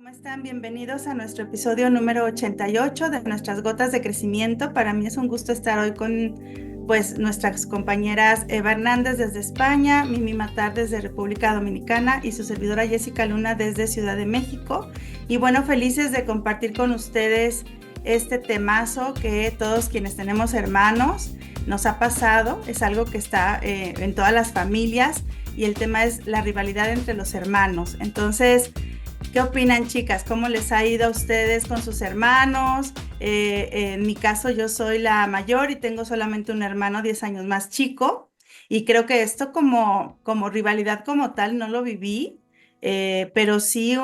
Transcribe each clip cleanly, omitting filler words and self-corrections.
¿Cómo están? Bienvenidos a nuestro episodio número 88 de Nuestras Gotas de Crecimiento. Para mí es un gusto estar hoy con nuestras compañeras Eva Hernández desde España, Mimi Matar desde República Dominicana y su servidora Jessica Luna desde Ciudad de México. Y bueno, felices de compartir con ustedes este temazo que todos quienes tenemos hermanos nos ha pasado. Es algo que está en todas las familias y el tema es la rivalidad entre los hermanos. Entonces, ¿qué opinan, chicas? ¿Cómo les ha ido a ustedes con sus hermanos? En mi caso, yo soy la mayor y tengo solamente un hermano 10 años más chico. Y creo que esto como rivalidad como tal no lo viví, pero sí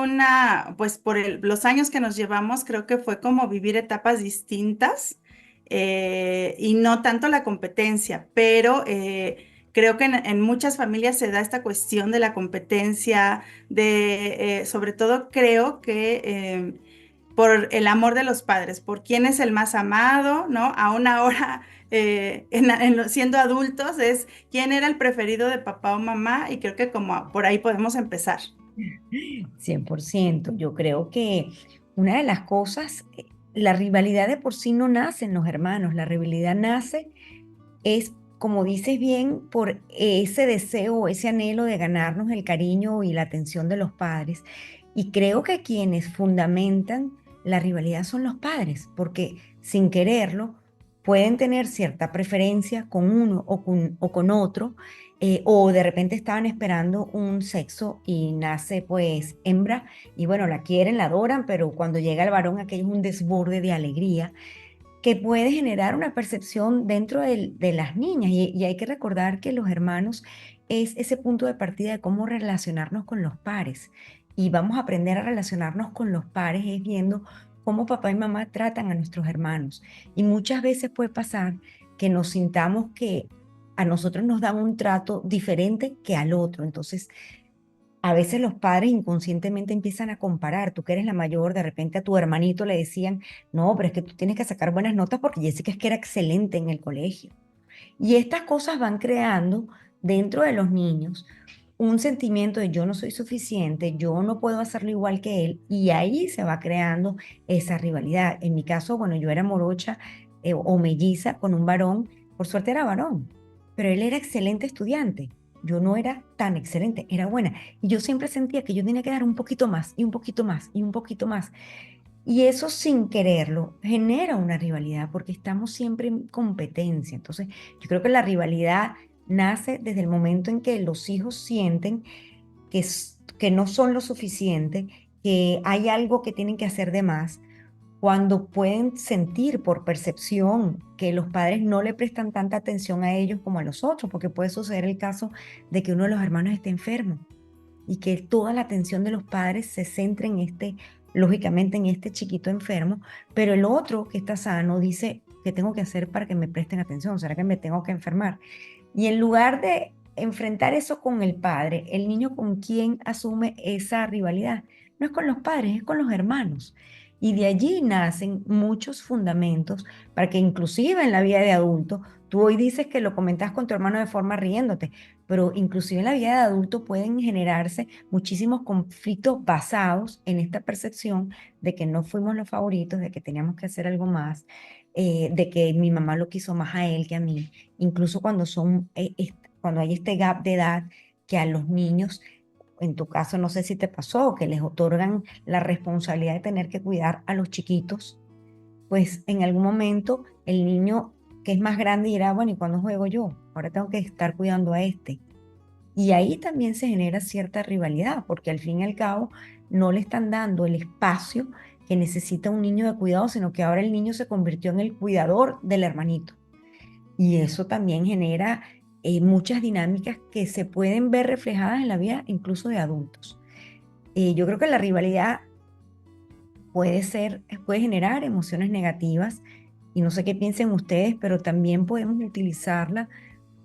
pues por los años que nos llevamos, creo que fue como vivir etapas distintas y no tanto la competencia, pero creo que en muchas familias se da esta cuestión de la competencia, sobre todo creo que por el amor de los padres, por quién es el más amado, ¿no? Aún ahora, siendo adultos, es quién era el preferido de papá o mamá, y creo que como por ahí podemos empezar. 100%. Yo creo que una de las cosas, la rivalidad de por sí no nace en los hermanos, la rivalidad nace, es, como dices bien, por ese deseo, ese anhelo de ganarnos el cariño y la atención de los padres. Y creo que quienes fundamentan la rivalidad son los padres, porque sin quererlo pueden tener cierta preferencia con uno o con otro, o de repente estaban esperando un sexo y nace pues hembra y bueno, la quieren, la adoran, pero cuando llega el varón aquello es un desborde de alegría que puede generar una percepción dentro de las niñas. Y hay que recordar que los hermanos es ese punto de partida de cómo relacionarnos con los pares. Y vamos a aprender a relacionarnos con los pares es viendo cómo papá y mamá tratan a nuestros hermanos. Y muchas veces puede pasar que nos sintamos que a nosotros nos dan un trato diferente que al otro. Entonces, a veces los padres inconscientemente empiezan a comparar. Tú que eres la mayor, de repente a tu hermanito le decían, no, pero es que tú tienes que sacar buenas notas porque Jessica es que era excelente en el colegio. Y estas cosas van creando dentro de los niños un sentimiento de yo no soy suficiente, yo no puedo hacerlo igual que él, y ahí se va creando esa rivalidad. En mi caso, bueno, yo era morocha o melliza con un varón, por suerte era varón, pero él era excelente estudiante. Yo no era tan excelente, era buena. Y yo siempre sentía que yo tenía que dar un poquito más y un poquito más y un poquito más. Y eso sin quererlo genera una rivalidad porque estamos siempre en competencia. Entonces, yo creo que la rivalidad nace desde el momento en que los hijos sienten que no son lo suficiente, que hay algo que tienen que hacer de más, cuando pueden sentir por percepción que los padres no le prestan tanta atención a ellos como a los otros, porque puede suceder el caso de que uno de los hermanos esté enfermo y que toda la atención de los padres se centre en lógicamente en este chiquito enfermo, pero el otro que está sano dice, ¿qué tengo que hacer para que me presten atención? ¿Será que me tengo que enfermar? Y en lugar de enfrentar eso con el padre, el niño con quien asume esa rivalidad, no es con los padres, es con los hermanos. Y de allí nacen muchos fundamentos para que inclusive en la vida de adulto, tú hoy dices que lo comentas con tu hermano de forma riéndote, pero inclusive en la vida de adulto pueden generarse muchísimos conflictos basados en esta percepción de que no fuimos los favoritos, de que teníamos que hacer algo más, de que mi mamá lo quiso más a él que a mí, incluso cuando hay este gap de edad que a los niños, en tu caso no sé si te pasó, que les otorgan la responsabilidad de tener que cuidar a los chiquitos, pues en algún momento el niño que es más grande dirá, bueno, ¿y cuándo juego yo? Ahora tengo que estar cuidando a este. Y ahí también se genera cierta rivalidad, porque al fin y al cabo no le están dando el espacio que necesita un niño de cuidado, sino que ahora el niño se convirtió en el cuidador del hermanito. Y eso también genera muchas dinámicas que se pueden ver reflejadas en la vida incluso de adultos. Yo creo que la rivalidad puede generar emociones negativas y no sé qué piensen ustedes, pero también podemos utilizarla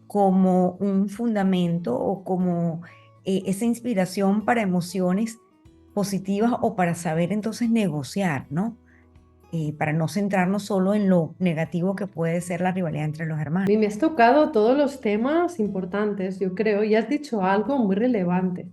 como un fundamento o como esa inspiración para emociones positivas o para saber entonces negociar, ¿no? Para no centrarnos solo en lo negativo que puede ser la rivalidad entre los hermanos. A mí me has tocado todos los temas importantes, yo creo, y has dicho algo muy relevante,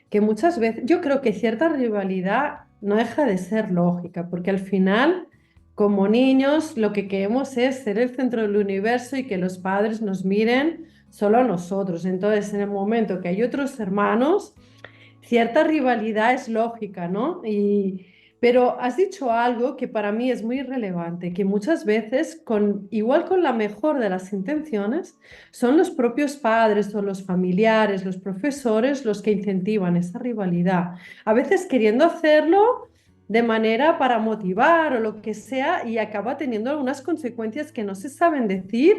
que muchas veces, yo creo que cierta rivalidad no deja de ser lógica, porque al final, como niños, lo que queremos es ser el centro del universo y que los padres nos miren solo a nosotros. Entonces, en el momento que hay otros hermanos, cierta rivalidad es lógica, ¿no? Pero has dicho algo que para mí es muy relevante, que muchas veces, igual con la mejor de las intenciones, son los propios padres o los familiares, los profesores, los que incentivan esa rivalidad. A veces queriendo hacerlo de manera para motivar o lo que sea y acaba teniendo algunas consecuencias que no se saben decir,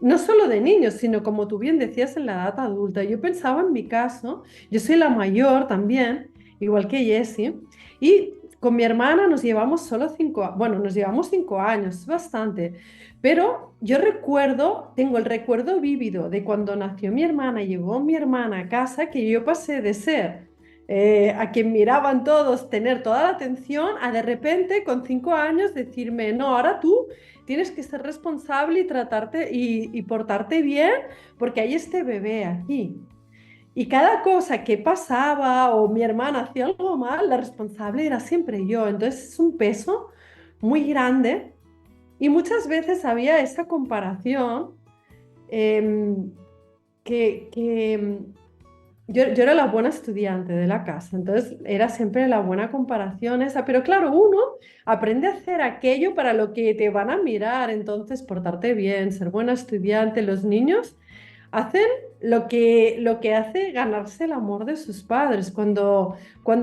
no solo de niños, sino como tú bien decías en la edad adulta. Yo pensaba en mi caso, yo soy la mayor también, igual que Jessie, y con mi hermana nos llevamos solo 5, bueno, nos llevamos 5 años, es bastante, pero yo recuerdo, tengo el recuerdo vívido de cuando nació mi hermana, llegó mi hermana a casa, que yo pasé de ser a quien miraban todos tener toda la atención, a de repente con 5 años decirme, no, ahora tú tienes que ser responsable y tratarte y portarte bien porque hay este bebé aquí. Y cada cosa que pasaba o mi hermana hacía algo mal, la responsable era siempre yo. Entonces es un peso muy grande y muchas veces había esa comparación em, que yo era la buena estudiante de la casa, entonces era siempre la buena comparación esa, pero claro, uno aprende a hacer aquello para lo que te van a mirar, entonces portarte bien, ser buena estudiante, los niños hacen lo que hace ganarse el amor de sus padres, cuando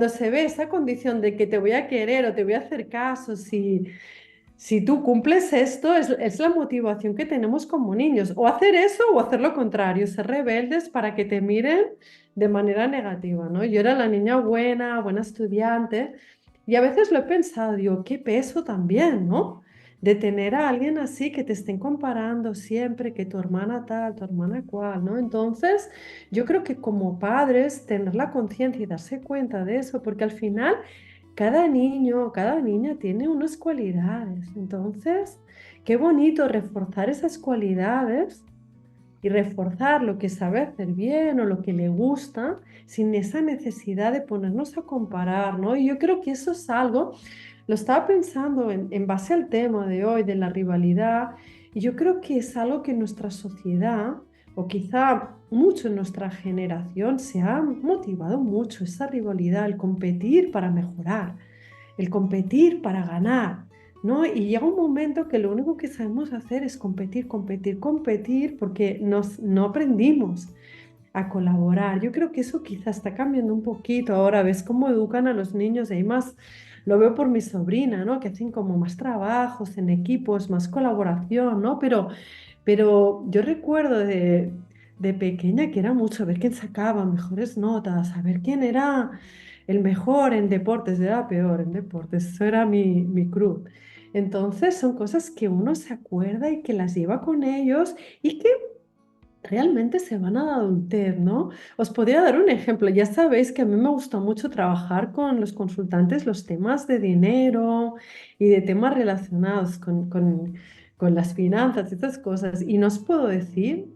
se ve esa condición de que te voy a querer o te voy a hacer caso, si tú cumples esto, es la motivación que tenemos como niños, o hacer eso o hacer lo contrario, ser rebeldes para que te miren de manera negativa, ¿no? Yo era la niña buena, buena estudiante, y a veces lo he pensado, digo, qué peso también, ¿no? De tener a alguien así que te estén comparando siempre, que tu hermana tal, tu hermana cual, ¿no? Entonces, yo creo que como padres, tener la conciencia y darse cuenta de eso, porque al final cada niño, cada niña tiene unas cualidades. Entonces, qué bonito reforzar esas cualidades y reforzar lo que sabe hacer bien o lo que le gusta sin esa necesidad de ponernos a comparar, ¿no? Y yo creo que eso es algo, lo estaba pensando en base al tema de hoy, de la rivalidad, y yo creo que es algo que nuestra sociedad, o quizá mucho en nuestra generación, se ha motivado mucho, esa rivalidad, el competir para mejorar, el competir para ganar, ¿no? Y llega un momento que lo único que sabemos hacer es competir, competir, competir, porque no aprendimos a colaborar. Yo creo que eso quizá está cambiando un poquito ahora. ¿Ves cómo educan a los niños? Y hay más, lo veo por mi sobrina, ¿no? Que hacen como más trabajos en equipos, más colaboración, ¿no? Pero yo recuerdo de pequeña que era mucho ver quién sacaba mejores notas, a ver quién era el mejor en deportes, era peor en deportes, eso era mi cruz. Entonces son cosas que uno se acuerda y que las lleva con ellos y que realmente se van a la adultez, ¿no? Os podría dar un ejemplo. Ya sabéis que a mí me gusta mucho trabajar con los consultantes los temas de dinero y de temas relacionados con las finanzas y estas cosas. Y no os puedo decir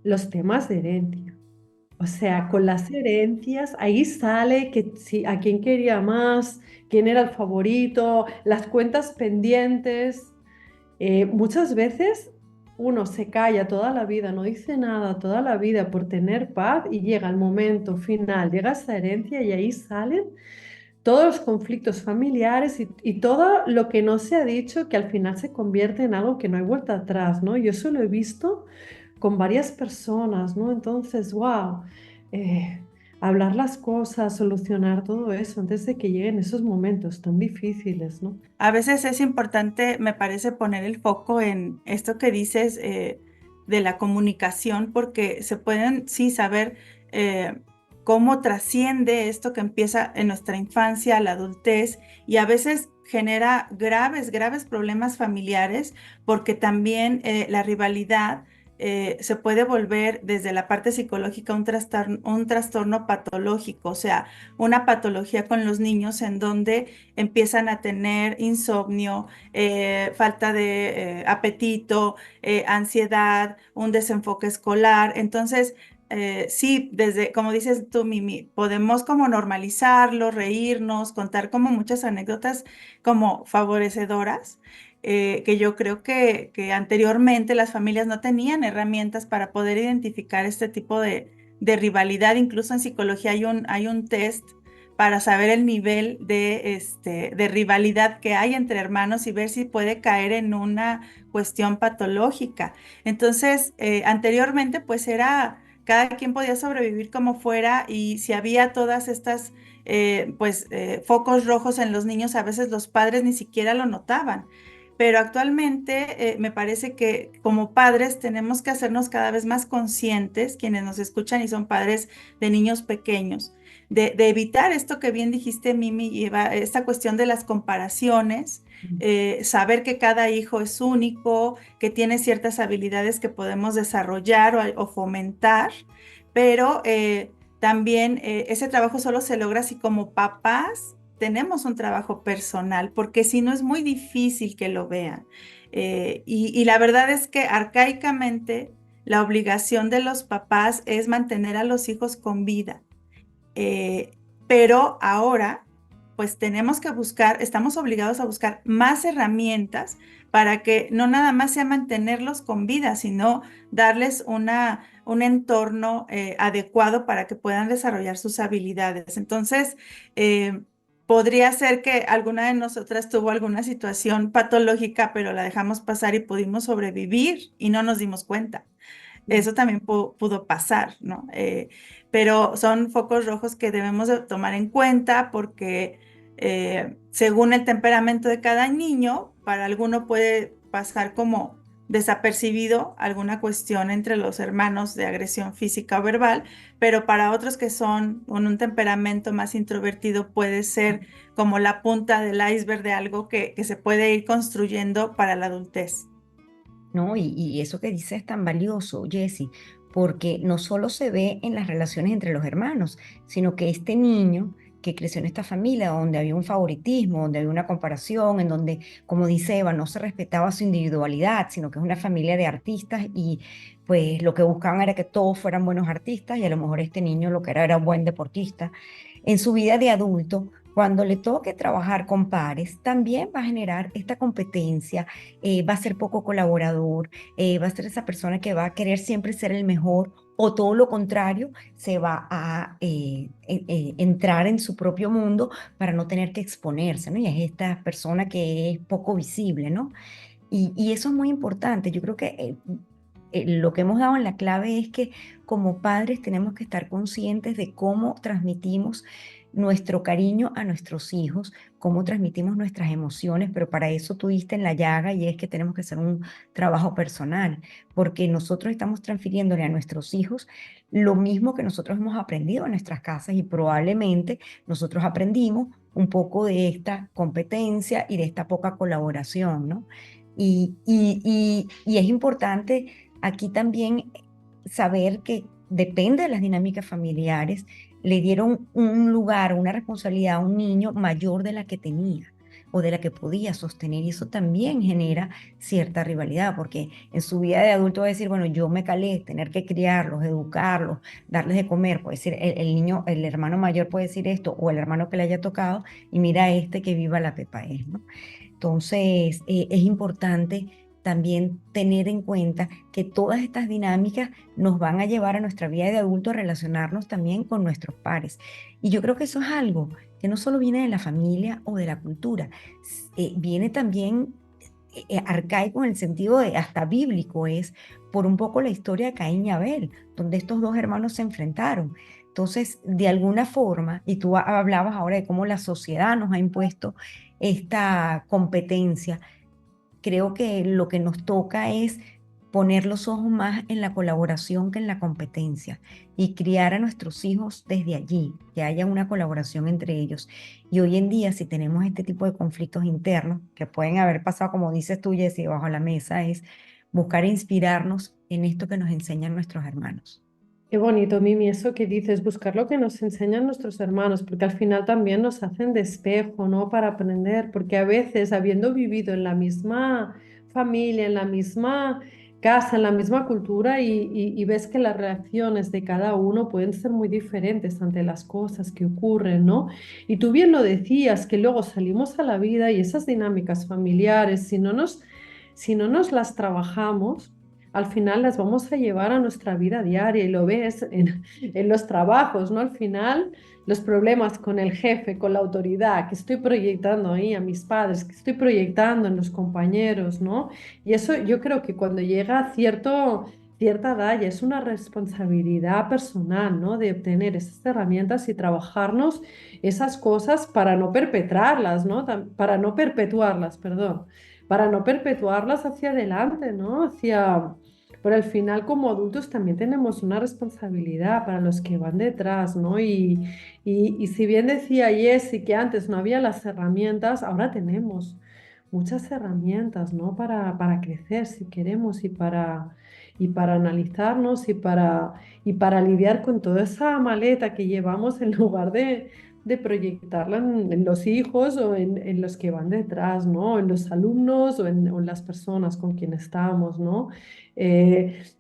los temas de herencia. O sea, con las herencias, ahí sale que si, a quién quería más, quién era el favorito, las cuentas pendientes. Muchas veces uno se calla toda la vida, no dice nada toda la vida por tener paz y llega el momento final, llega esa herencia y ahí salen todos los conflictos familiares y todo lo que no se ha dicho que al final se convierte en algo que no hay vuelta atrás, ¿no? Yo eso lo he visto con varias personas, ¿no? Entonces, wow, eh, hablar las cosas, solucionar todo eso antes de que lleguen esos momentos tan difíciles, ¿no? A veces es importante, me parece, poner el foco en esto que dices de la comunicación, porque se pueden, sí, saber cómo trasciende esto que empieza en nuestra infancia, la adultez, y a veces genera graves, graves problemas familiares, porque también la rivalidad se puede volver desde la parte psicológica un trastorno patológico, o sea, una patología con los niños en donde empiezan a tener insomnio, falta de apetito, ansiedad, un desenfoque escolar. Entonces, sí, desde, como dices tú, Mimi, podemos como normalizarlo, reírnos, contar como muchas anécdotas como favorecedoras, que yo creo que anteriormente las familias no tenían herramientas para poder identificar este tipo de rivalidad. Incluso en psicología hay un test para saber el nivel de rivalidad que hay entre hermanos y ver si puede caer en una cuestión patológica. Entonces, anteriormente pues era cada quien podía sobrevivir como fuera y si había todas estas focos rojos en los niños, a veces los padres ni siquiera lo notaban. Pero actualmente me parece que como padres tenemos que hacernos cada vez más conscientes, quienes nos escuchan y son padres de niños pequeños, de evitar esto que bien dijiste, Mimi, esta cuestión de las comparaciones, saber que cada hijo es único, que tiene ciertas habilidades que podemos desarrollar o fomentar, pero también ese trabajo solo se logra si como papás tenemos un trabajo personal, porque si no es muy difícil que lo vean. Y la verdad es que arcaicamente la obligación de los papás es mantener a los hijos con vida. Eh, pero ahora, pues tenemos que buscar, estamos obligados a buscar más herramientas para que no nada más sea mantenerlos con vida, sino darles un entorno adecuado para que puedan desarrollar sus habilidades. Entonces, podría ser que alguna de nosotras tuvo alguna situación patológica, pero la dejamos pasar y pudimos sobrevivir y no nos dimos cuenta. Eso también pudo pasar, ¿no? Pero son focos rojos que debemos de tomar en cuenta porque según el temperamento de cada niño, para alguno puede pasar como desapercibido alguna cuestión entre los hermanos de agresión física o verbal, pero para otros que son con un temperamento más introvertido puede ser como la punta del iceberg de algo que se puede ir construyendo para la adultez. ¿No? Y eso que dices es tan valioso, Jessie, porque no solo se ve en las relaciones entre los hermanos, sino que este niño que creció en esta familia donde había un favoritismo, donde había una comparación, en donde, como dice Eva, no se respetaba su individualidad, sino que es una familia de artistas y pues lo que buscaban era que todos fueran buenos artistas y a lo mejor este niño lo que era un buen deportista. En su vida de adulto, cuando le toque trabajar con pares, también va a generar esta competencia, va a ser poco colaborador, va a ser esa persona que va a querer siempre ser el mejor o todo lo contrario, se va a entrar en su propio mundo para no tener que exponerse, ¿no? Y es esta persona que es poco visible, ¿no? Y eso es muy importante. Yo creo que lo que hemos dado en la clave es que como padres tenemos que estar conscientes de cómo transmitimos nuestro cariño a nuestros hijos, cómo transmitimos nuestras emociones, pero para eso tú diste en la llaga y es que tenemos que hacer un trabajo personal, porque nosotros estamos transfiriéndole a nuestros hijos lo mismo que nosotros hemos aprendido en nuestras casas y probablemente nosotros aprendimos un poco de esta competencia y de esta poca colaboración, ¿no? Y es importante aquí también saber que depende de las dinámicas familiares, le dieron un lugar, una responsabilidad a un niño mayor de la que tenía o de la que podía sostener. Y eso también genera cierta rivalidad, porque en su vida de adulto va a decir, bueno, yo me calé, tener que criarlos, educarlos, darles de comer, puede decir, el niño, el hermano mayor puede decir esto, o el hermano que le haya tocado, y mira este que viva la pepa es, ¿no? Entonces, es importante también tener en cuenta que todas estas dinámicas nos van a llevar a nuestra vida de adulto a relacionarnos también con nuestros pares. Y yo creo que eso es algo que no solo viene de la familia o de la cultura, viene también arcaico en el sentido de hasta bíblico, es por un poco la historia de Caín y Abel, donde estos dos hermanos se enfrentaron. Entonces, de alguna forma, y tú hablabas ahora de cómo la sociedad nos ha impuesto esta competencia, creo que lo que nos toca es poner los ojos más en la colaboración que en la competencia y criar a nuestros hijos desde allí, que haya una colaboración entre ellos. Y hoy en día, si tenemos este tipo de conflictos internos que pueden haber pasado, como dices tú, Jessy, bajo la mesa, es buscar inspirarnos en esto que nos enseñan nuestros hermanos. Qué bonito, Mimi, eso que dices, buscar lo que nos enseñan nuestros hermanos, porque al final también nos hacen de espejo, ¿no? Para aprender, porque a veces, habiendo vivido en la misma familia, en la misma casa, en la misma cultura y ves que las reacciones de cada uno pueden ser muy diferentes ante las cosas que ocurren, ¿no? Y tú bien lo decías, que luego salimos a la vida y esas dinámicas familiares, si no nos las trabajamos, al final las vamos a llevar a nuestra vida diaria y lo ves en los trabajos, ¿no? Al final los problemas con el jefe, con la autoridad, que estoy proyectando ahí a mis padres, que estoy proyectando en los compañeros, ¿no? Y eso yo creo que cuando llega a cierta edad ya es una responsabilidad personal, ¿no? De obtener esas herramientas y trabajarnos esas cosas para no perpetrarlas, ¿no? Para no perpetuarlas, perdón, para no perpetuarlas hacia adelante, ¿no? Pero al final como adultos también tenemos una responsabilidad para los que van detrás, ¿no? Y si bien decía Jessy que antes no había las herramientas, ahora tenemos muchas herramientas, ¿no? Para crecer si queremos y para analizarnos y para lidiar con toda esa maleta que llevamos en lugar de proyectarla en los hijos o en los que van detrás, ¿no? En los alumnos o en las personas con quienes estamos, ¿no?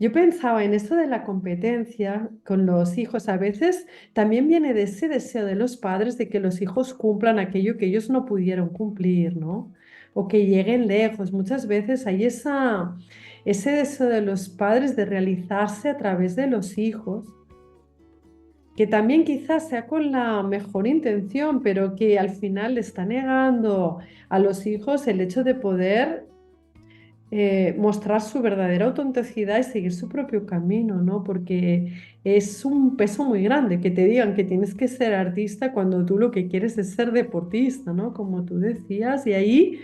Yo pensaba en esto de la competencia con los hijos. A veces también viene de ese deseo de los padres de que los hijos cumplan aquello que ellos no pudieron cumplir, ¿no? O que lleguen lejos. Muchas veces hay ese deseo de los padres de realizarse a través de los hijos, que también quizás sea con la mejor intención, pero que al final le está negando a los hijos el hecho de poder mostrar su verdadera autenticidad y seguir su propio camino, ¿no? Porque es un peso muy grande que te digan que tienes que ser artista cuando tú lo que quieres es ser deportista, ¿no? Como tú decías, y ahí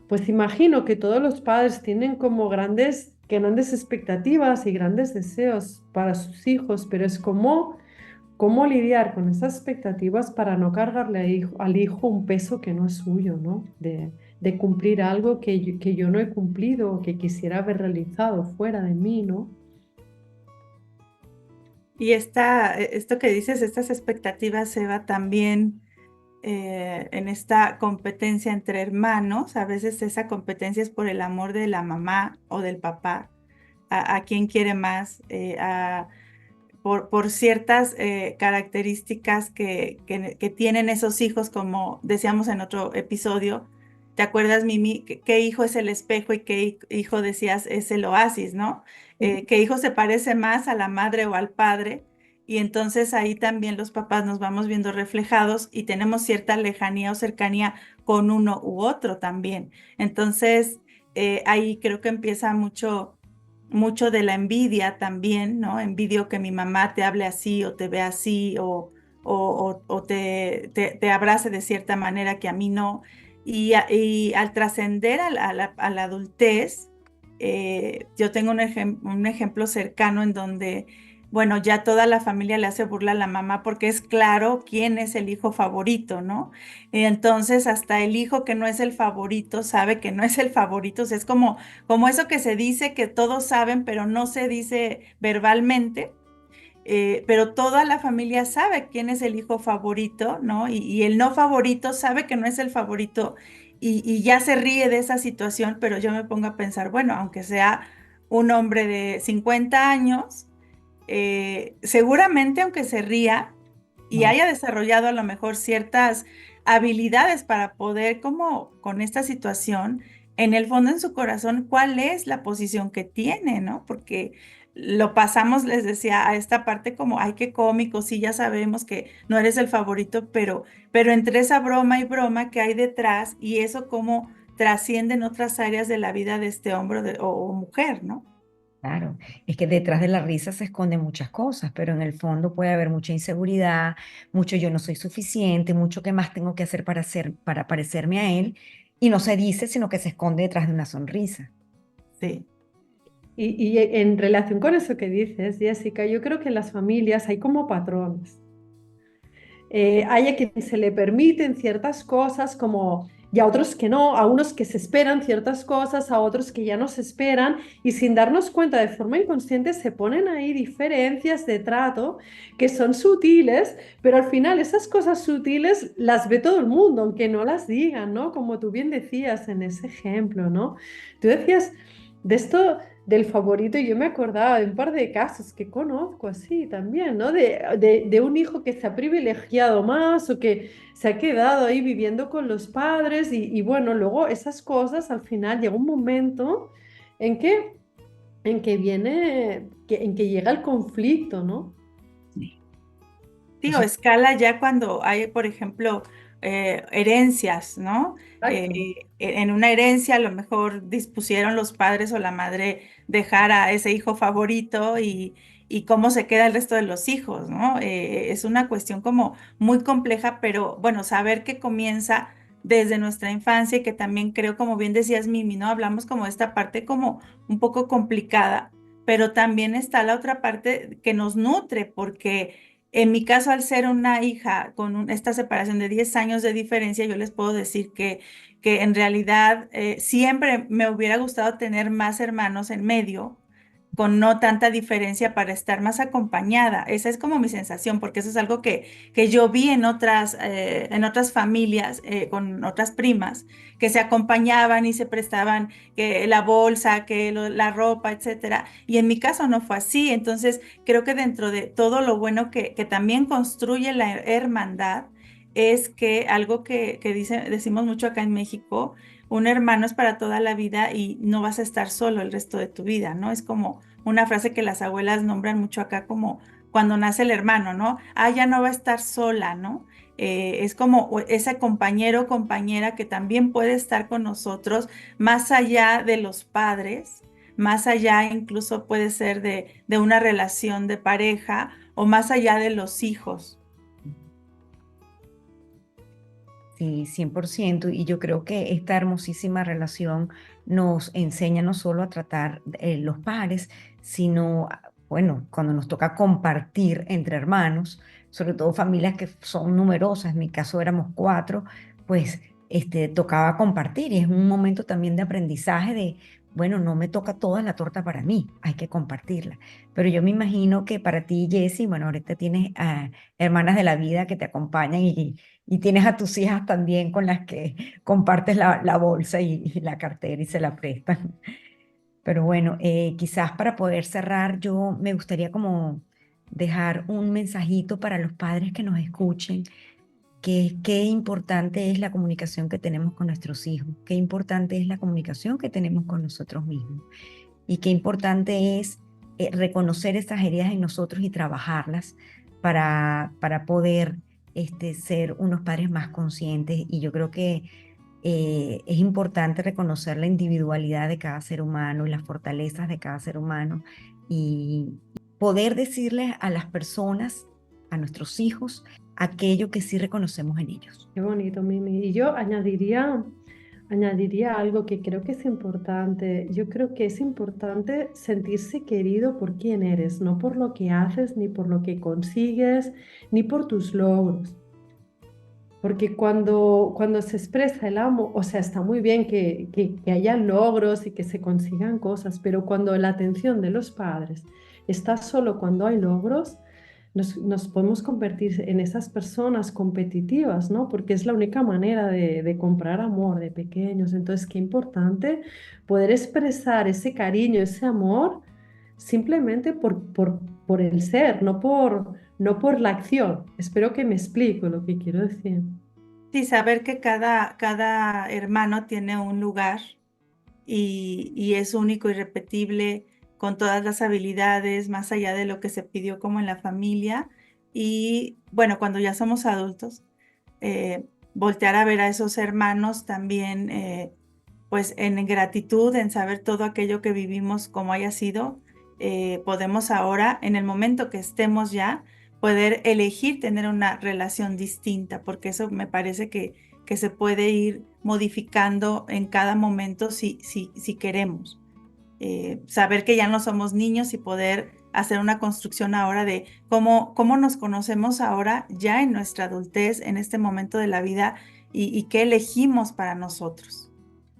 pues imagino que todos los padres tienen como grandes expectativas y grandes deseos para sus hijos, pero es como cómo lidiar con esas expectativas para no cargarle al hijo un peso que no es suyo, ¿no? De cumplir algo que yo no he cumplido o que quisiera haber realizado fuera de mí, ¿no? Y esto que dices, estas expectativas, Eva, también en esta competencia entre hermanos, a veces esa competencia es por el amor de la mamá o del papá, a quién quiere más, por ciertas características que tienen esos hijos, como decíamos en otro episodio. ¿Te acuerdas, Mimi? ¿Qué hijo es el espejo y qué hijo decías es el oasis, ¿no? ¿Qué hijo se parece más a la madre o al padre? Y entonces ahí también los papás nos vamos viendo reflejados y tenemos cierta lejanía o cercanía con uno u otro también. Entonces, ahí creo que empieza mucho de la envidia también, ¿no? Envidio que mi mamá te hable así o te vea así o te abrace de cierta manera que a mí no. Y al trascender a la adultez, yo tengo un ejemplo cercano en donde, bueno, ya toda la familia le hace burla a la mamá porque es claro quién es el hijo favorito, ¿no? Entonces, hasta el hijo que no es el favorito sabe que no es el favorito. O sea, es como eso que se dice que todos saben, pero no se dice verbalmente. Pero toda la familia sabe quién es el hijo favorito, ¿no? Y el no favorito sabe que no es el favorito y ya se ríe de esa situación, pero yo me pongo a pensar, bueno, aunque sea un hombre de 50 años, seguramente aunque se ría y haya desarrollado a lo mejor ciertas habilidades para poder como con esta situación, en el fondo en su corazón, ¿cuál es la posición que tiene, ¿no? Porque lo pasamos, les decía, a esta parte como, ay, qué cómico, sí, ya sabemos que no eres el favorito, pero entre esa broma y broma que hay detrás y eso cómo trasciende en otras áreas de la vida de este hombre o mujer, ¿no? Claro, es que detrás de la risa se esconden muchas cosas, pero en el fondo puede haber mucha inseguridad, mucho yo no soy suficiente, mucho que más tengo que hacer para parecerme a él, y no se dice, sino que se esconde detrás de una sonrisa. Sí. Y en relación con eso que dices, Jessica, yo creo que en las familias hay como patrones. Hay a quien se le permiten ciertas cosas como y a otros que no, a unos que se esperan ciertas cosas, a otros que ya no se esperan y sin darnos cuenta de forma inconsciente se ponen ahí diferencias de trato que son sutiles, pero al final esas cosas sutiles las ve todo el mundo, aunque no las digan, ¿no? Como tú bien decías en ese ejemplo, ¿no? Tú decías de esto del favorito, yo me acordaba de un par de casos que conozco así también, ¿no? De un hijo que se ha privilegiado más o que se ha quedado ahí viviendo con los padres y bueno, luego esas cosas al final llega un momento en que, en que llega el conflicto, ¿no? Sí, o Entonces, escala ya cuando hay, por ejemplo, herencias, ¿no? Exacto. En una herencia a lo mejor dispusieron los padres o la madre dejar a ese hijo favorito y cómo se queda el resto de los hijos, ¿no? Es una cuestión como muy compleja, pero bueno, saber que comienza desde nuestra infancia y que también creo, como bien decías, Mimi, ¿no? Hablamos como de esta parte como un poco complicada, pero también está la otra parte que nos nutre, porque en mi caso, al ser una hija con esta separación de 10 años de diferencia, yo les puedo decir que en realidad siempre me hubiera gustado tener más hermanos en medio, con no tanta diferencia para estar más acompañada. Esa es como mi sensación, porque eso es algo que yo vi en otras familias, con otras primas, que se acompañaban y se prestaban que la bolsa, la ropa, etcétera. Y en mi caso no fue así. Entonces, creo que dentro de todo lo bueno que también construye la hermandad es que algo que decimos mucho acá en México, un hermano es para toda la vida y no vas a estar solo el resto de tu vida, ¿no? Es como una frase que las abuelas nombran mucho acá como cuando nace el hermano, ¿no? Ah, ya no va a estar sola, ¿no? Es como ese compañero o compañera que también puede estar con nosotros más allá de los padres, más allá incluso puede ser de una relación de pareja o más allá de los hijos. sí, 100%. Y yo creo que esta hermosísima relación nos enseña no solo a tratar los pares, sino, bueno, cuando nos toca compartir entre hermanos, sobre todo familias que son numerosas, en mi caso éramos 4, pues tocaba compartir y es un momento también de aprendizaje de, bueno, no me toca toda la torta para mí, hay que compartirla. Pero yo me imagino que para ti, Jessie, bueno, ahorita tienes hermanas de la vida que te acompañan y tienes a tus hijas también con las que compartes la bolsa y la cartera y se la prestan. Pero bueno, quizás para poder cerrar, yo me gustaría como dejar un mensajito para los padres que nos escuchen, que qué importante es la comunicación que tenemos con nuestros hijos, qué importante es la comunicación que tenemos con nosotros mismos y qué importante es reconocer esas heridas en nosotros y trabajarlas para poder ser unos padres más conscientes. Y yo creo que es importante reconocer la individualidad de cada ser humano y las fortalezas de cada ser humano y poder decirles a las personas, a nuestros hijos, aquello que sí reconocemos en ellos. Qué bonito, Mimi. Y yo añadiría algo que creo que es importante. Yo creo que es importante sentirse querido por quién eres, no por lo que haces, ni por lo que consigues, ni por tus logros. Porque cuando se expresa el amo, o sea, está muy bien que haya logros y que se consigan cosas, pero cuando la atención de los padres está solo cuando hay logros, nos podemos convertir en esas personas competitivas, ¿no? Porque es la única manera de comprar amor de pequeños. Entonces, qué importante poder expresar ese cariño, ese amor, simplemente por el ser, no por la acción. Espero que me explico lo que quiero decir. Sí, saber que cada hermano tiene un lugar y es único, irrepetible, con todas las habilidades, más allá de lo que se pidió como en la familia. Y bueno, cuando ya somos adultos, voltear a ver a esos hermanos también, pues en gratitud, en saber todo aquello que vivimos como haya sido, podemos ahora, en el momento que estemos ya, poder elegir tener una relación distinta, porque eso me parece que se puede ir modificando en cada momento si queremos. Saber que ya no somos niños y poder hacer una construcción ahora de cómo nos conocemos ahora ya en nuestra adultez, en este momento de la vida y qué elegimos para nosotros.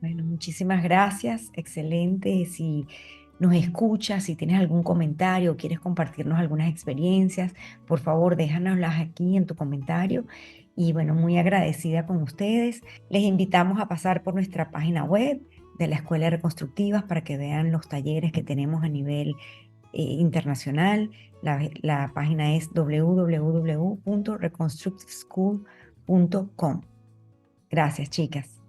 Bueno, muchísimas gracias, excelente. Si nos escuchas, si tienes algún comentario o quieres compartirnos algunas experiencias, por favor, déjanoslas aquí en tu comentario. Y bueno, muy agradecida con ustedes. Les invitamos a pasar por nuestra página web de la Escuela de Reconstructivas para que vean los talleres que tenemos a nivel internacional. La página es www.reconstructiveschool.com. Gracias, chicas.